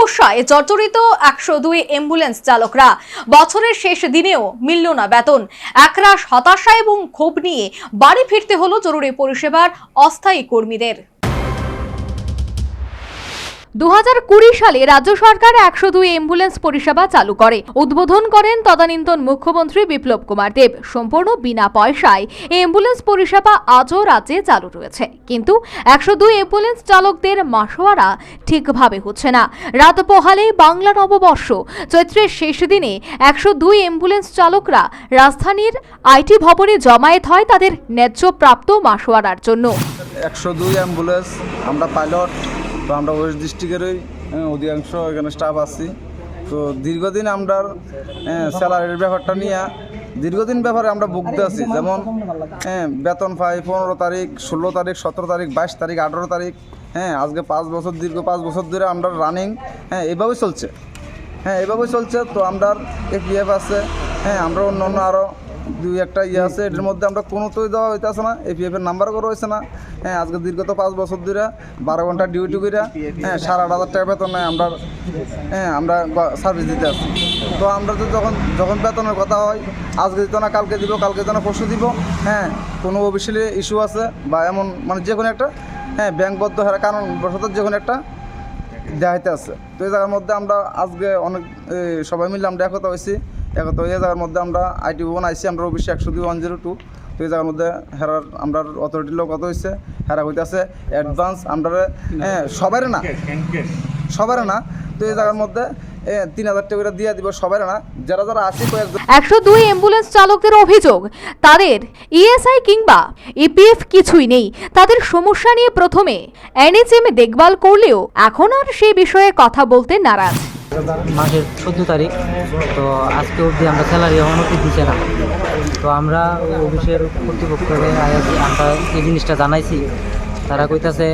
সমস্যায় জর্জরিত 102 অ্যাম্বুলেন্স চালকরা বছরের শেষ দিনেও মিলল না বেতন। একরাশ হতাশা এবং ক্ষোভ নিয়ে বাড়ি ফিরতে হলো জরুরি পরিষেবার অস্থায়ী কর্মীদের। 2020 সালে রাজ্য সরকার 102 অ্যাম্বুলেন্স পরিষেবা চালু করে। উদ্বোধন করেন তদানীন্তন মুখ্যমন্ত্রী বিপ্লব কুমার দেব। সম্পূর্ণ বিনা পয়সায় এই অ্যাম্বুলেন্স পরিষেবা আজও রাজ্যে চালু রয়েছে, কিন্তু 102 অ্যাম্বুলেন্স চালকদের মাসোয়ারা ঠিকভাবে হচ্ছে না। রাত পোহালেই বাংলা নববর্ষ, চৈত্রের শেষ দিনে 102 অ্যাম্বুলেন্স চালকরা রাজধানীর আইটি ভবনে জমায়েত হয় তাদের ন্যায্য প্রাপ্ত মাসোয়ারার জন্য। 102 অ্যাম্বুলেন্স আমরা পাইলট, তো আমরা ওয়েস্ট ডিস্ট্রিক্টেরই অধিকাংশ এখানে স্টাফ আছি। তো দীর্ঘদিন আমরা স্যালারির ব্যাপারটা নিয়ে দীর্ঘদিন ব্যাপারে আমরা ভুগতে আছি। যেমন বেতন পাই 15 তারিখ, 16 তারিখ, 17 তারিখ, 22 তারিখ, 18 তারিখ। আজকে 5 বছর, দীর্ঘ 5 বছর ধরে আমরা রানিং এভাবেই চলছে। এভাবেই চলছে। তো আমরা এপিএফ আছে, আমরা অন্য অন্য আরও 2-1টা ইয়ে আছে, এটার মধ্যে আমরা কোনোতেই দেওয়া হইতেছে না। এপিএফের নাম্বারও করা হয়েছে না। আজকে দীর্ঘত 5 বছর ধরে 12 ঘন্টা ডিউটি করে 8,500 টাকা বেতন নেয় আমরা সার্ভিস দিতে আসছি। তো আমরা তো যখন বেতনের কথা হয়, আজকে দিত না, কালকে দিব, কালকে দিত না, পরশু দিব। কোনো অফিসিয়ালি ইস্যু আছে বা এমন মানে যে কোনো একটা ব্যাংকবদ্ধ হারা কারণ বশত যে কোনো একটা দেওয়া হইতে আছে। তো এই জায়গার মধ্যে আমরা আজকে অনেক সবাই মিলে আমরা একতা হয়েছি। তো এই জায়গার মধ্যে আমরা আইটি ভবন আইসি, আমরা অফিসে 102-102। তো এই জায়গার মধ্যে হেরার আমরা অথরিটির লোক কত হয়েছে, হেরা হইতেছে অ্যাডভান্স আমরা সবাই না। তো এই জায়গার মধ্যে 3,000 টাকা করে দিয়ে দিব সবাই না, যারা যারা আসি। 102 অ্যাম্বুলেন্স চালকদের অভিযোগ, তাদের ইএসআই কিংবা ইপিএফ কিছুই নেই। তাদের সমস্যা নিয়ে প্রথমে এনএচএম দেখভাল করলেও এখন আর সেই বিষয়ে কথা বলতে নারাজ। মাসের 14 তারিখ, তো আজকে অবধি আমরা স্যালারি এখনও দিচ্ছে না। তো আমরা অফিসের কর্তৃপক্ষকে আমরা এই জিনিসটা জানাইছি। তারা কইতাছে,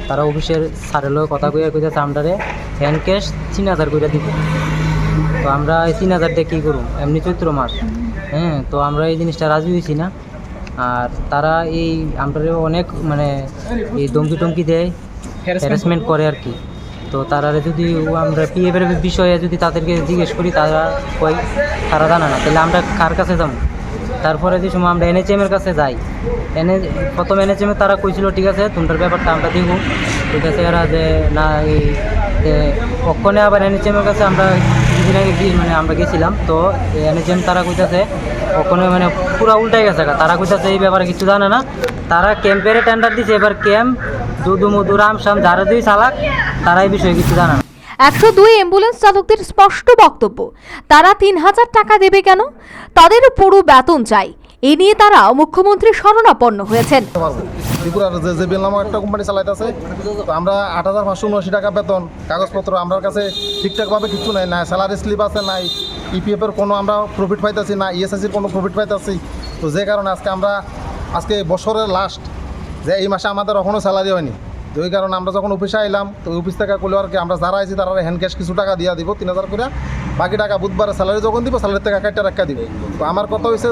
তারা অফিসের স্যারের লোক কথা কইতাছে আমরারে হ্যান্ড ক্যাশ 3,000 করে দিব। তো আমরা এই 3,000 দিয়ে কী করুম, এমনি চৈত্র মাস। তো আমরা এই জিনিসটা রাজি হয়েছি না। আর তারা এই আমরা অনেক মানে এই ধমকি দেয়, হ্যারাসমেন্ট করে আর কি। তো তারা যদি আমরা পিএফের বিষয়ে যদি তাদেরকে জিজ্ঞেস করি, তারা জানে না, তাহলে আমরা কার কাছে যাবো? তারপরে যে সময় আমরা এনএচএমের কাছে যাই, প্রথম এনএচএমে তারা কইছিল ঠিক আছে তোমার ব্যাপারটা আমরা দিব, ঠিক আছে। এরা যে না এই অক্ষণে আবার এনএচএমের কাছে আমরা কিছুদিন আগে মানে আমরা গেছিলাম। তো এনএচএম তারা কইতাছে ওখানে মানে পুরো উল্টাই গেছে। তারা কইতাছে এই ব্যাপারে কিছু জানে না। তারা ক্যাম্পের টেন্ডার দিছে, এবার ক্যাম্প দুদু মধু রামশ্যাম যারা দুই চালাক, তারা এই বিষয়ে কিছু জানে না। 102 অ্যাম্বুলেন্স চালকদের স্পষ্ট বক্তব্য, তারা 3,000 টাকা দেবে কেন? তাদের পুরো বেতন চাই। এ নিয়ে তারা মুখ্যমন্ত্রীর শরণাপন্ন হয়েছেন। ত্রিপুরার যে বিল নামক একটা কোম্পানি চালাইতেছে, তো আমরা 8,579 টাকা বেতন, কাগজপত্র আমার কাছে ঠিকঠাকভাবে কিছু নাই, না স্যালারি স্লিপ আছে, নাই ইপিএফের কোনো আমরা প্রফিট পাইতেছি, না ইএসআইসির কোনো প্রফিট পাইতেছি। তো যে কারণে আজকে বছরের লাস্ট, যে এই মাসে আমাদের এখনও স্যালারি হয়নি। তো ওই কারণে আমরা যখন অফিসে আইলাম, তো অফিস থেকে করলে আর কি আমরা যারা আইছি তারা হ্যান্ড ক্যাশ কিছু টাকা দিয়ে দিব 3,000 করে, বাকি টাকা বুধবারে স্যালারি যখন দিব স্যালারি থেকে কাটটা রাখা দিব। তো আমার কথা হয়েছে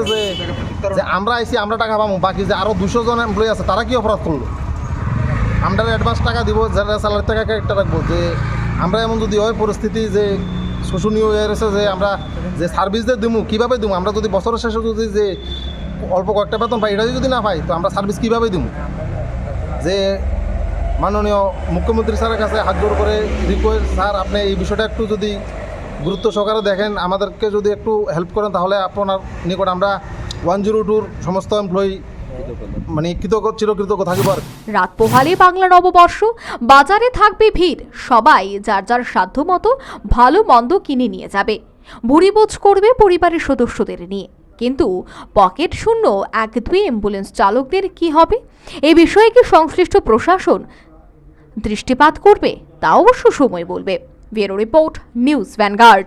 যে আমরা আইছি, আমরা টাকা পাবো, বাকি যে আরও 200 জন এমপ্লয়ি আছে তারা কি অপরাধ করলো? আমরা অ্যাডভান্স টাকা দিব, যারা স্যালারি থেকে কাটটা রাখবো। যে আমরা এমন যদি হয় পরিস্থিতি যে শোষণীয় হয়ে রয়েছে, যে আমরা যে সার্ভিস দিয়ে দিব কীভাবে দিব? আমরা যদি বছরের শেষে যদি যে অল্প কয়েকটা বেতন পাই, এটা যদি না পাই, তো আমরা সার্ভিস কীভাবে দিব? যে মাননীয় মুখ্যমন্ত্রী স্যারের কাছে হাত জোর করে রিকোয়েস্ট, স্যার আপনি এই বিষয়টা একটু যদি গুরুত্ব সহকারে দেখেন, আমাদেরকে যদি একটু হেল্প করেন, তাহলে আপনার নিকট আমরা 102-র সমস্ত এমপ্লয়ি মানে চিরকৃতজ্ঞ থাকিব। রাত পোহালে বাংলা নববর্ষ, বাজারে থাকবে ভিড়। সবাই যার যার সাধ্যমতো ভালো মন্দ কিনে নিয়ে যাবে, ভুরিভোজ করবে পরিবারের সদস্যদের নিয়ে। কিন্তু পকেট শূন্য 102 অ্যাম্বুলেন্স চালকদের কি হবে? এ বিষয়ে কি সংশ্লিষ্ট প্রশাসন দৃষ্টিপাত করবে? তা অবশ্য সময় বলবে। Bureau report, news vanguard.